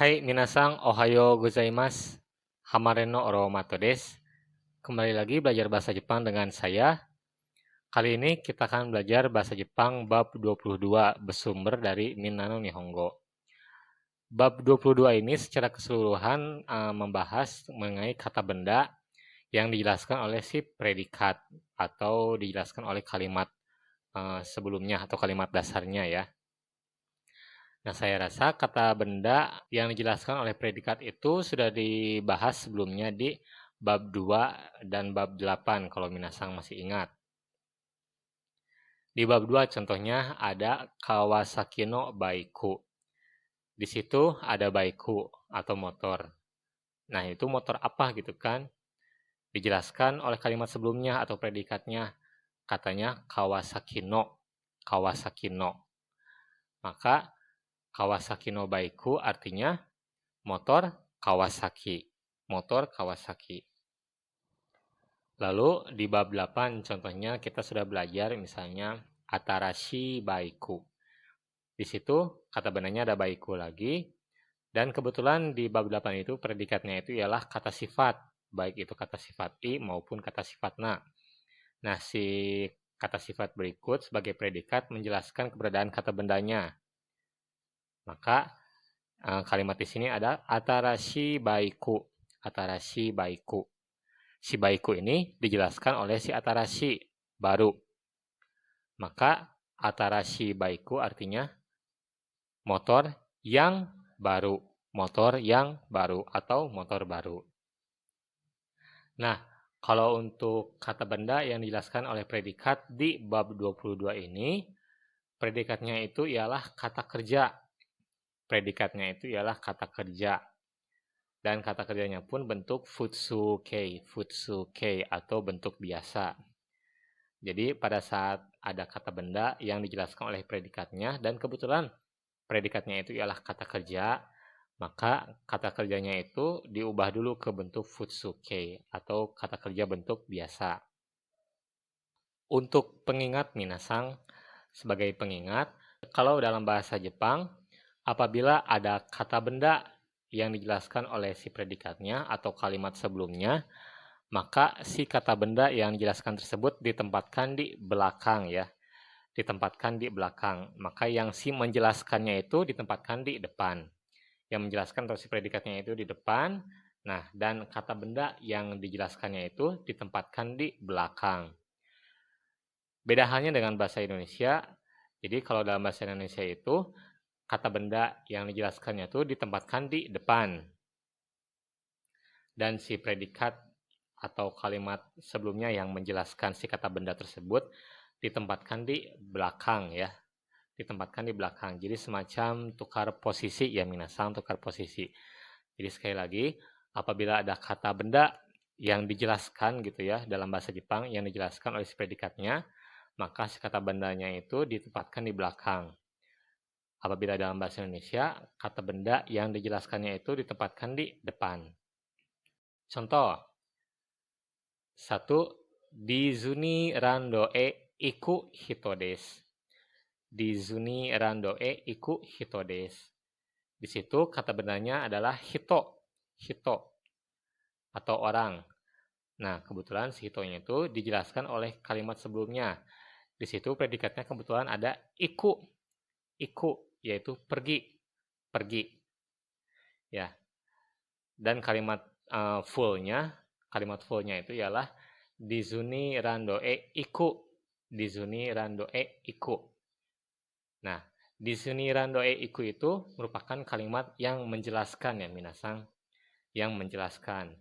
Hai minasang, ohayo gozaimasu. Hamare no oromato desu. Kembali lagi belajar bahasa Jepang dengan saya. Kali ini kita akan belajar bahasa Jepang bab 22 bersumber dari Minna no Nihongo. Bab 22 ini secara keseluruhan membahas mengenai kata benda yang dijelaskan oleh si predikat atau dijelaskan oleh kalimat sebelumnya atau kalimat dasarnya ya. Nah, saya rasa kata benda yang dijelaskan oleh predikat itu sudah dibahas sebelumnya di bab 2 dan bab 8 kalau minasang masih ingat. Di bab 2 contohnya ada Kawasaki no Baiku. Di situ ada baiku atau motor. Nah, itu motor apa gitu kan? Dijelaskan oleh kalimat sebelumnya atau predikatnya. Katanya Kawasaki no. Kawasaki no. Maka Kawasaki no Baiku artinya motor Kawasaki. Motor Kawasaki. Lalu di bab 8 contohnya kita sudah belajar misalnya Atarashi Baiku. Di situ kata benarnya ada baiku lagi. Dan kebetulan di bab 8 itu predikatnya itu ialah kata sifat. Baik itu kata sifat i maupun kata sifat na. Nah, si kata sifat berikut sebagai predikat menjelaskan keberadaan kata bendanya. Maka kalimat di sini ada Atarashi Baiku. Atarashi Baiku. Si Baiku ini dijelaskan oleh si Atarashi, baru. Maka Atarashi Baiku artinya motor yang baru. Motor yang baru atau motor baru. Nah, kalau untuk kata benda yang dijelaskan oleh predikat di bab 22 ini, predikatnya itu ialah kata kerja. Predikatnya itu ialah kata kerja. Dan kata kerjanya pun bentuk futsukei atau bentuk biasa. Jadi pada saat ada kata benda yang dijelaskan oleh predikatnya dan kebetulan predikatnya itu ialah kata kerja, maka kata kerjanya itu diubah dulu ke bentuk futsukei atau kata kerja bentuk biasa. Untuk pengingat minasang, sebagai pengingat, kalau dalam bahasa Jepang, apabila ada kata benda yang dijelaskan oleh si predikatnya atau kalimat sebelumnya, maka si kata benda yang dijelaskan tersebut ditempatkan di belakang ya. Ditempatkan di belakang. Maka yang si menjelaskannya itu ditempatkan di depan. Yang menjelaskan atau si predikatnya itu di depan. Nah, dan kata benda yang dijelaskannya itu ditempatkan di belakang. Beda halnya dengan bahasa Indonesia. Jadi kalau dalam bahasa Indonesia itu kata benda yang dijelaskannya itu ditempatkan di depan. Dan si predikat atau kalimat sebelumnya yang menjelaskan si kata benda tersebut ditempatkan di belakang ya. Ditempatkan di belakang. Jadi semacam tukar posisi ya minasang, tukar posisi. Jadi sekali lagi, apabila ada kata benda yang dijelaskan gitu ya dalam bahasa Jepang yang dijelaskan oleh si predikatnya, maka si kata bendanya itu ditempatkan di belakang. Apabila dalam bahasa Indonesia, kata benda yang dijelaskannya itu ditempatkan di depan. Contoh, 1. Dizuni rando e iku hito desu. Dizuni rando e iku hito desu. Di situ kata bendanya adalah hito. Hito. Atau orang. Nah, kebetulan si hitonya itu dijelaskan oleh kalimat sebelumnya. Di situ predikatnya kebetulan ada iku. Iku, yaitu pergi. Pergi. Ya. Dan kalimat fullnya itu ialah Dizuni rando e iku. Dizuni rando e iku. Nah, Dizuni rando e iku itu merupakan kalimat yang menjelaskan ya minasang. Yang menjelaskan.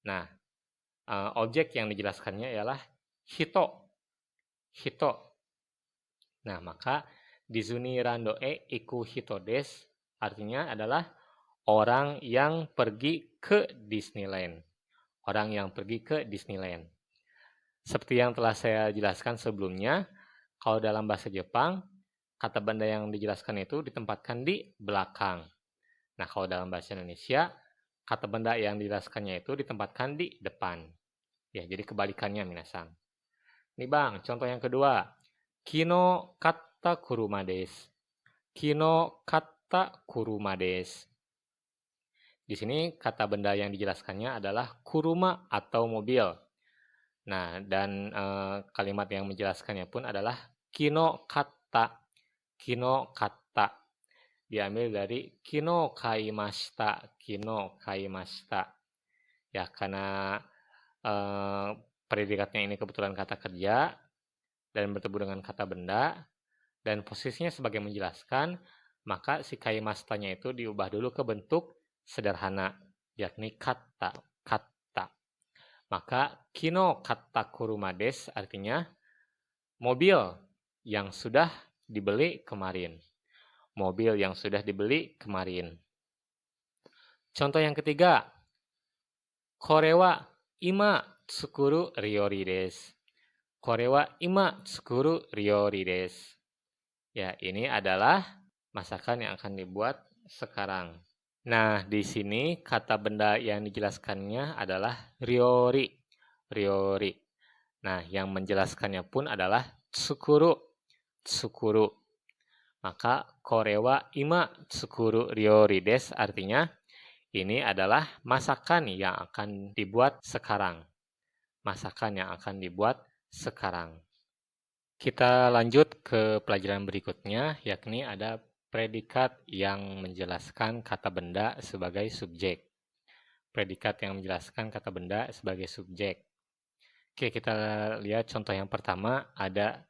Nah, objek yang dijelaskannya ialah hito. Hito. Nah, maka Dizuni rando e iku hito desu artinya adalah orang yang pergi ke Disneyland. Orang yang pergi ke Disneyland. Seperti yang telah saya jelaskan sebelumnya, kalau dalam bahasa Jepang, kata benda yang dijelaskan itu ditempatkan di belakang. Nah, kalau dalam bahasa Indonesia, kata benda yang dijelaskannya itu ditempatkan di depan. Ya, jadi kebalikannya minasang. Nih Bang, contoh yang kedua. Kino katta kuruma desu. Kino katta kuruma desu. Di sini kata benda yang dijelaskannya adalah kuruma atau mobil. Nah, dan kalimat yang menjelaskannya pun adalah kino katta. Kino katta. Diambil dari kino kaimashita. Kino kaimashita. Ya, karena predikatnya ini kebetulan kata kerja dan bertemu dengan kata benda dan posisinya sebagai menjelaskan, maka si kaimashitanya itu diubah dulu ke bentuk sederhana, yakni kata. Kata. Maka kino kata kuruma desu artinya mobil yang sudah dibeli kemarin. Mobil yang sudah dibeli kemarin. Contoh yang ketiga, kore wa ima tsukuru ryori desu. Kore wa ima tsukuru ryori desu. Ya, ini adalah masakan yang akan dibuat sekarang. Nah, di sini kata benda yang dijelaskannya adalah ryori. Ryori. Nah, yang menjelaskannya pun adalah tsukuru. Tsukuru. Maka kore wa ima tsukuru ryori desu artinya ini adalah masakan yang akan dibuat sekarang. Masakan yang akan dibuat sekarang. Kita lanjut ke pelajaran berikutnya, yakni ada predikat yang menjelaskan kata benda sebagai subjek. Predikat yang menjelaskan kata benda sebagai subjek. Oke, kita lihat contoh yang pertama, ada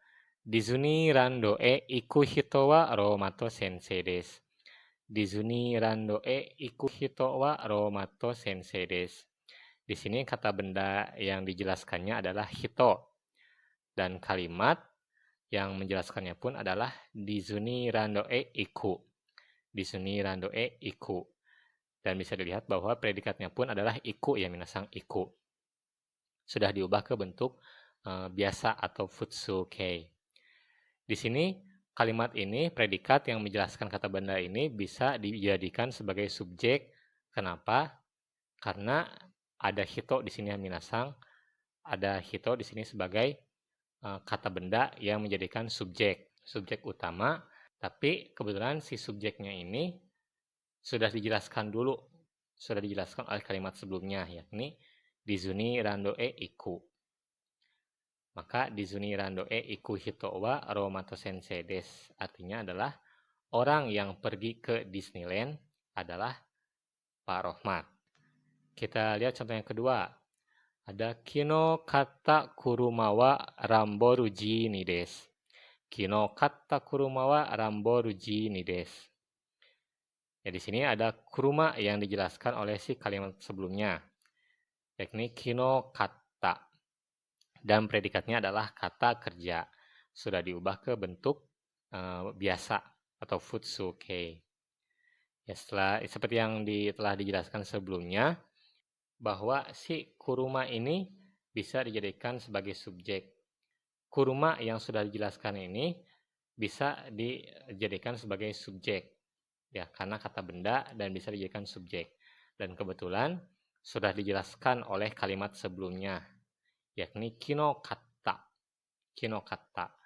Dizuni rando e iku hito wa Romato sensei desu. Dizuni rando e iku hito wa Romato sensei desu. Di sini kata benda yang dijelaskannya adalah hito. Dan kalimat yang menjelaskannya pun adalah Dizuni rando e iku. Dizuni rando e iku. Dan bisa dilihat bahwa predikatnya pun adalah iku ya minasang iku. Sudah diubah ke bentuk biasa atau futsukei. Di sini kalimat ini predikat yang menjelaskan kata benda ini bisa dijadikan sebagai subjek. Kenapa? Karena ada hito di sini ya minasang. Ada hito di sini sebagai kata benda yang menjadikan subjek utama, tapi kebetulan si subjeknya ini sudah dijelaskan oleh kalimat sebelumnya, yakni Dizuni rando e iku. Maka Dizuni rando e iku hito wa Romato sensei desu artinya adalah orang yang pergi ke Disneyland adalah Pak Rohmat. Kita lihat contoh yang kedua. Ada kino kata kuruma wa ramboru jini desu. Kino kata kuruma wa ramboru jini desu. Ya, di sini ada kuruma yang dijelaskan oleh si kalimat sebelumnya, yakni kino kata. Dan predikatnya adalah kata kerja. Sudah diubah ke bentuk biasa atau futsukei. Ya, seperti yang telah dijelaskan sebelumnya, bahwa si kuruma ini bisa dijadikan sebagai subjek. Kuruma yang sudah dijelaskan ini bisa dijadikan sebagai subjek. Ya, karena kata benda dan bisa dijadikan subjek. Dan kebetulan sudah dijelaskan oleh kalimat sebelumnya, yakni kino kata. Kino kata.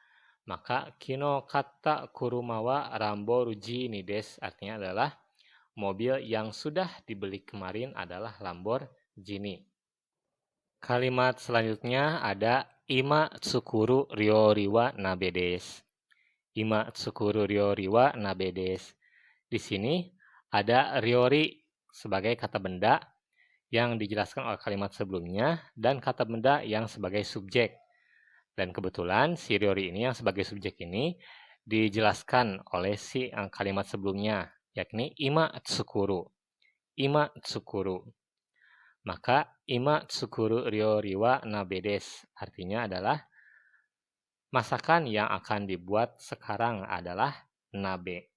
Maka kino kata kuruma wa ramboru jini desu artinya adalah mobil yang sudah dibeli kemarin adalah Lamborghini. Kalimat selanjutnya ada ima tsukuru ryori wa nabe desu. Ima tsukuru ryori wa nabe desu. Di sini ada ryori sebagai kata benda yang dijelaskan oleh kalimat sebelumnya dan kata benda yang sebagai subjek. Dan kebetulan si ryori ini yang sebagai subjek ini dijelaskan oleh si kalimat sebelumnya, yakni ima tsukuru. Ima tsukuru. Maka ima tsukuru ryori wa nabe desu artinya adalah masakan yang akan dibuat sekarang adalah nabe.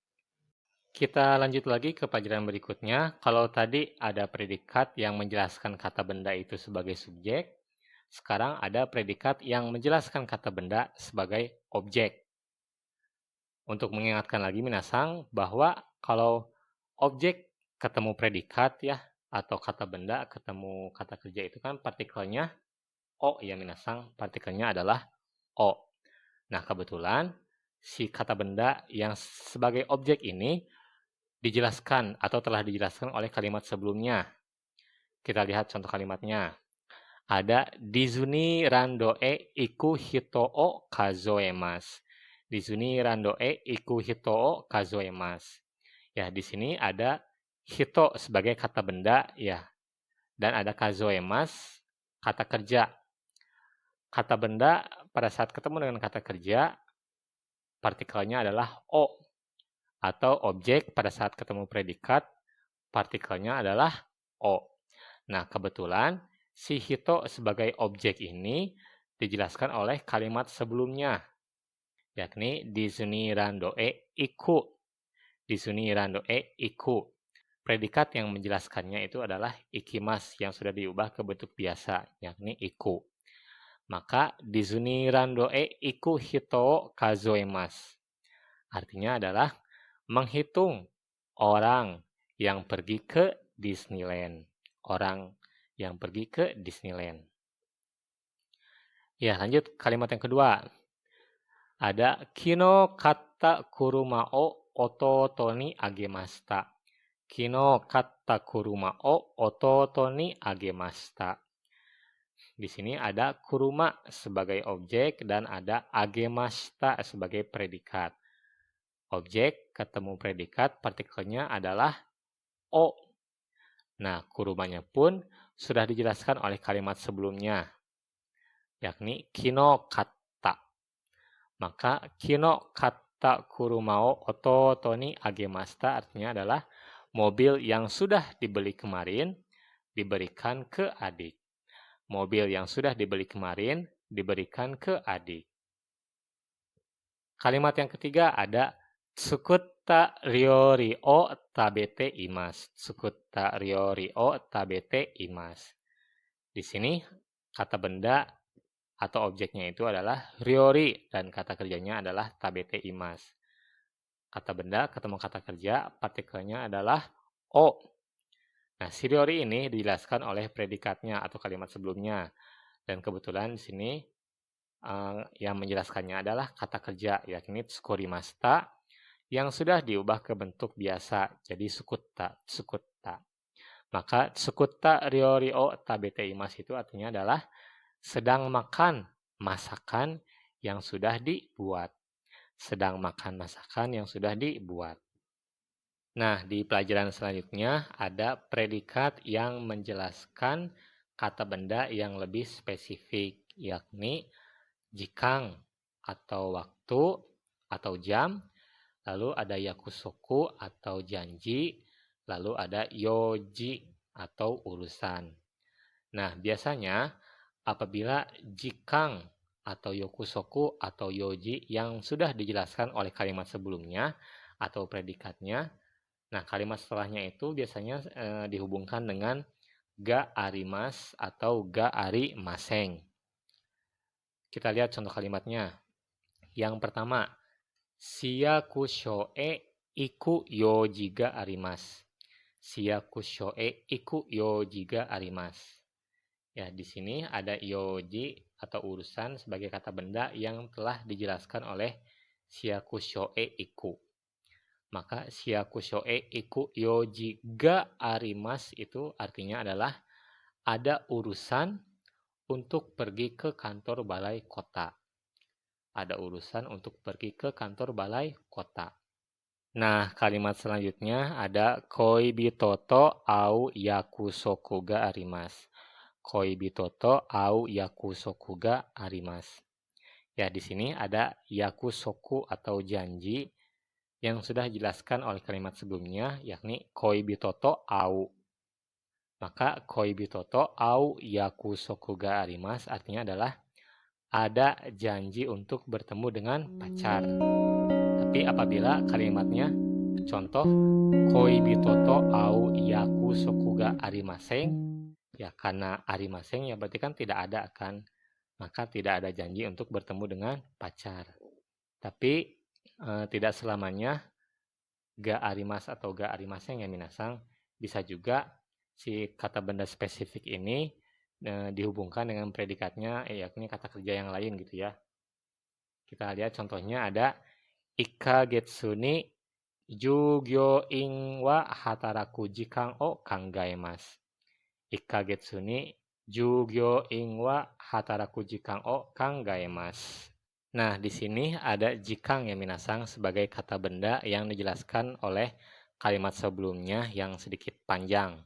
Kita lanjut lagi ke pelajaran berikutnya. Kalau tadi ada predikat yang menjelaskan kata benda itu sebagai subjek, sekarang ada predikat yang menjelaskan kata benda sebagai objek. Untuk mengingatkan lagi minasang bahwa kalau objek ketemu predikat ya, atau kata benda ketemu kata kerja itu kan partikelnya o ya minasang, partikelnya adalah o. Nah, kebetulan si kata benda yang sebagai objek ini dijelaskan atau telah dijelaskan oleh kalimat sebelumnya. Kita lihat contoh kalimatnya. Ada Dizuni randoe iku hito o kazoemas. Dizuni randoe iku hito o kazoemas. Ya, di sini ada hito sebagai kata benda ya. Dan ada kazoemas kata kerja. Kata benda pada saat ketemu dengan kata kerja, partikelnya adalah o. Atau objek pada saat ketemu predikat, partikelnya adalah o. Nah, kebetulan si hito sebagai objek ini dijelaskan oleh kalimat sebelumnya, yakni Dizuni randoe iku. Dizuni randoe iku. Predikat yang menjelaskannya itu adalah ikimas yang sudah diubah ke bentuk biasa, yakni iku. Maka Dizuni randoe iku hito kazoemas. Artinya adalah menghitung orang yang pergi ke Disneyland. Orang yang pergi ke Disneyland. Ya, lanjut kalimat yang kedua. Ada kino kata kuruma o ototo ni agemashita. Kino kata kuruma o ototo ni agemashita. Di sini ada kuruma sebagai objek dan ada agemashita sebagai predikat. Objek ketemu predikat, partikelnya adalah o. Nah, kurumanya pun sudah dijelaskan oleh kalimat sebelumnya, yakni kino kata. Maka kino kata kurumao ototo ni agemashita artinya adalah mobil yang sudah dibeli kemarin diberikan ke adik. Mobil yang sudah dibeli kemarin diberikan ke adik. Kalimat yang ketiga ada tsukutta ryori o tabete imasu. Tsukutta ryori o tabete imasu. Di sini kata benda atau objeknya itu adalah ryori dan kata kerjanya adalah tabete imasu. Kata benda ketemu kata kerja, partikelnya adalah o. Nah, si ryori ini dijelaskan oleh predikatnya atau kalimat sebelumnya. Dan kebetulan di sini yang menjelaskannya adalah kata kerja, yakni tsukurimashita, yang sudah diubah ke bentuk biasa, jadi tsukutta. Maka tsukutta ryori o tabete imasu itu artinya adalah sedang makan masakan yang sudah dibuat. Sedang makan masakan yang sudah dibuat. Nah, di pelajaran selanjutnya ada predikat yang menjelaskan kata benda yang lebih spesifik, yakni jikang atau waktu atau jam, lalu ada yakusoku atau janji, lalu ada yoji atau urusan. Nah, biasanya apabila jikang atau yokusoku atau yoji yang sudah dijelaskan oleh kalimat sebelumnya atau predikatnya, nah kalimat setelahnya itu biasanya dihubungkan dengan ga arimas atau ga arimaseng. Kita lihat contoh kalimatnya. Yang pertama, shiyaku shoe iku yoji ga arimasu. Shiyaku shoe iku yoji ga arimasu. Ya, di sini ada yoji atau urusan sebagai kata benda yang telah dijelaskan oleh shiyaku shoe iku. Maka shiyaku shoe iku yoji ga arimasu itu artinya adalah ada urusan untuk pergi ke kantor balai kota. Ada urusan untuk pergi ke kantor balai kota. Nah, kalimat selanjutnya ada koibitoto au yakusoku ga arimasu. Koibitoto au yakusoku ga arimasu. Ya, di sini ada yakusoku atau janji yang sudah dijelaskan oleh kalimat sebelumnya, yakni koibitoto au. Maka koibitoto au yakusoku ga arimasu artinya adalah ada janji untuk bertemu dengan pacar. Tapi apabila kalimatnya contoh koibitoto au yakusoku ga arimaseng, ya karena arimaseng ya berarti kan tidak ada kan. Maka tidak ada janji untuk bertemu dengan pacar. Tapi tidak selamanya ga arimas atau ga arimaseng ya minasang. Bisa juga si kata benda spesifik ini dihubungkan dengan predikatnya, yakni kata kerja yang lain gitu ya. Kita lihat contohnya ada ikagetsu ni Jugyo ing wa hataraku jikan o kangaemasu. Ikkagetsu ni jugyo ing wa hataraku jikan o kangaemasu. Nah, di sini ada jikang ya minasang sebagai kata benda yang dijelaskan oleh kalimat sebelumnya yang sedikit panjang.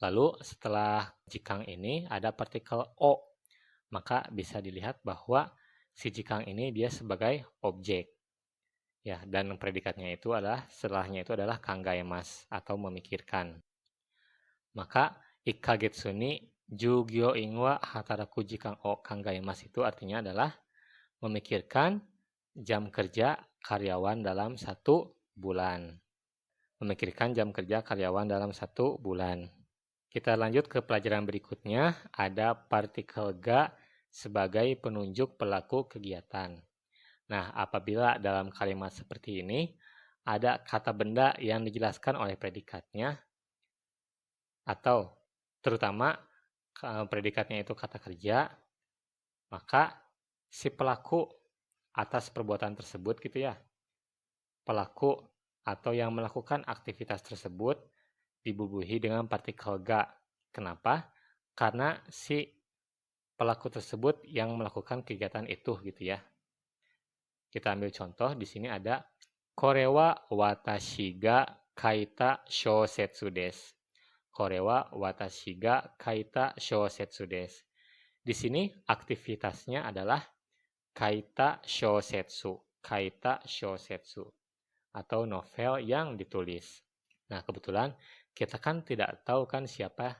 Lalu setelah jikang ini ada partikel o, maka bisa dilihat bahwa si jikang ini dia sebagai objek. Ya, dan predikatnya itu adalah setelahnya itu adalah kangaemasu atau memikirkan. Maka ikkagetsu ni jugyo ing wa hataraku jikang o kangaemasu itu artinya adalah memikirkan jam kerja karyawan dalam 1 bulan. Memikirkan jam kerja karyawan dalam 1 bulan. Kita lanjut ke pelajaran berikutnya. Ada partikel ga sebagai penunjuk pelaku kegiatan. Nah, apabila dalam kalimat seperti ini ada kata benda yang dijelaskan oleh predikatnya, atau terutama predikatnya itu kata kerja, maka si pelaku atas perbuatan tersebut gitu ya, pelaku atau yang melakukan aktivitas tersebut dibubuhi dengan partikel ga. Kenapa? Karena si pelaku tersebut yang melakukan kegiatan itu gitu ya. Kita ambil contoh, di sini ada kore wa watashi ga kaita shousetsu desu. Kore wa watashi ga kaita shousetsu desu. Di sini aktivitasnya adalah kaita shousetsu. Kaita shousetsu atau novel yang ditulis. Nah, kebetulan kita kan tidak tahu kan siapa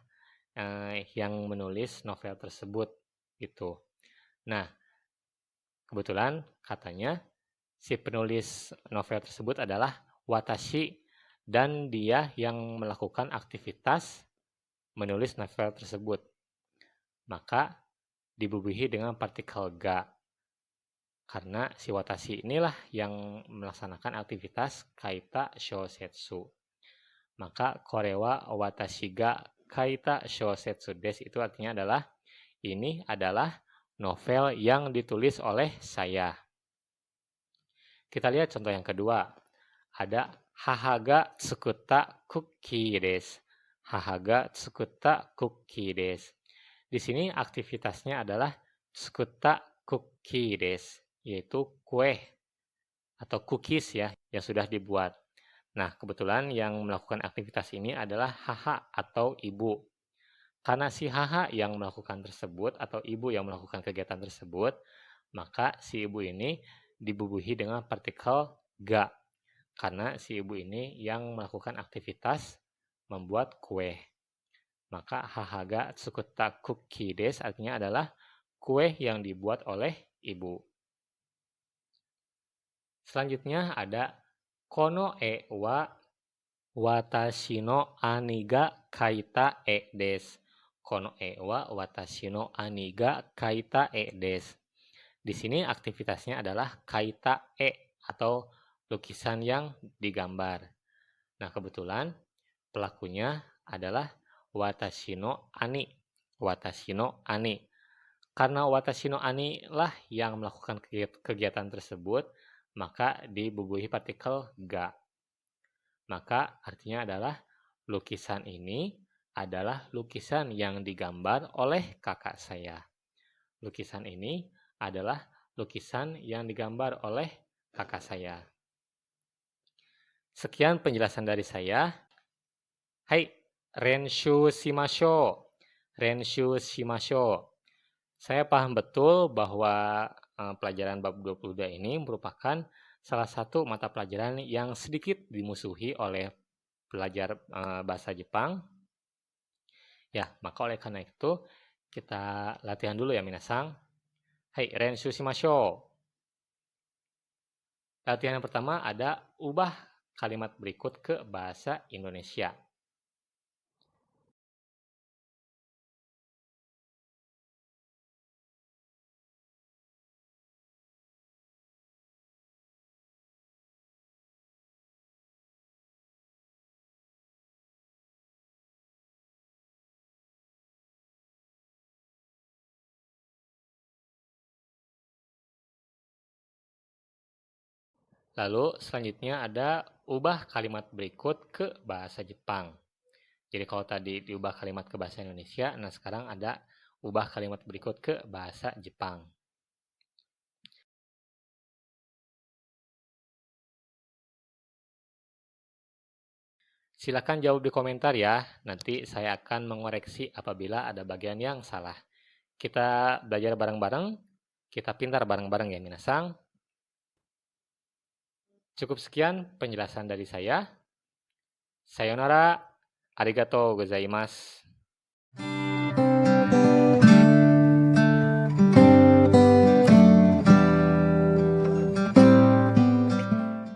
yang menulis novel tersebut gitu. Nah, kebetulan katanya si penulis novel tersebut adalah watashi dan dia yang melakukan aktivitas menulis novel tersebut. Maka dibubuhi dengan partikel ga. Karena si watashi inilah yang melaksanakan aktivitas kaita shousetsu. Maka kore wa watashi ga kaita shousetsu desu itu artinya adalah ini adalah novel yang ditulis oleh saya. Kita lihat contoh yang kedua. Ada haha ga tsukutta kuki desu. Haha ga tsukutta kuki desu. Di sini aktivitasnya adalah tsukutta kuki desu, yaitu kue atau cookies ya yang sudah dibuat. Nah, kebetulan yang melakukan aktivitas ini adalah haha atau ibu. Karena si haha yang melakukan tersebut atau ibu yang melakukan kegiatan tersebut, maka si ibu ini dibubuhi dengan partikel ga. Karena si ibu ini yang melakukan aktivitas membuat kue. Maka haha ga tsukutta kuki desu artinya adalah kue yang dibuat oleh ibu. Selanjutnya ada kono e wa watashi no ani ga kaita e desu. Kono e wa watashi no ani ga kaita e desu. Di sini aktivitasnya adalah kaita e atau lukisan yang digambar. Nah, kebetulan pelakunya adalah watashi no ani. Watashi no ani. Karena watashi no ani lah yang melakukan kegiatan tersebut, maka dibubuhi partikel ga. Maka artinya adalah lukisan ini adalah lukisan yang digambar oleh kakak saya. Lukisan ini adalah lukisan yang digambar oleh kakak saya. Sekian penjelasan dari saya. Hai, renshu shimashou. Renshu shimashou. Saya paham betul bahwa pelajaran bab 22 ini merupakan salah satu mata pelajaran yang sedikit dimusuhi oleh pelajar bahasa Jepang. Ya, maka oleh karena itu kita latihan dulu ya minasang. Hai, renshu shimashou. Latihan yang pertama ada ubah kalimat berikut ke bahasa Indonesia. Lalu selanjutnya ada ubah kalimat berikut ke bahasa Jepang. Jadi kalau tadi diubah kalimat ke bahasa Indonesia, nah sekarang ada ubah kalimat berikut ke bahasa Jepang. Silakan jawab di komentar ya, nanti saya akan mengoreksi apabila ada bagian yang salah. Kita belajar bareng-bareng, kita pintar bareng-bareng ya minasang. Cukup sekian penjelasan dari saya. Sayonara, arigatou gozaimasu.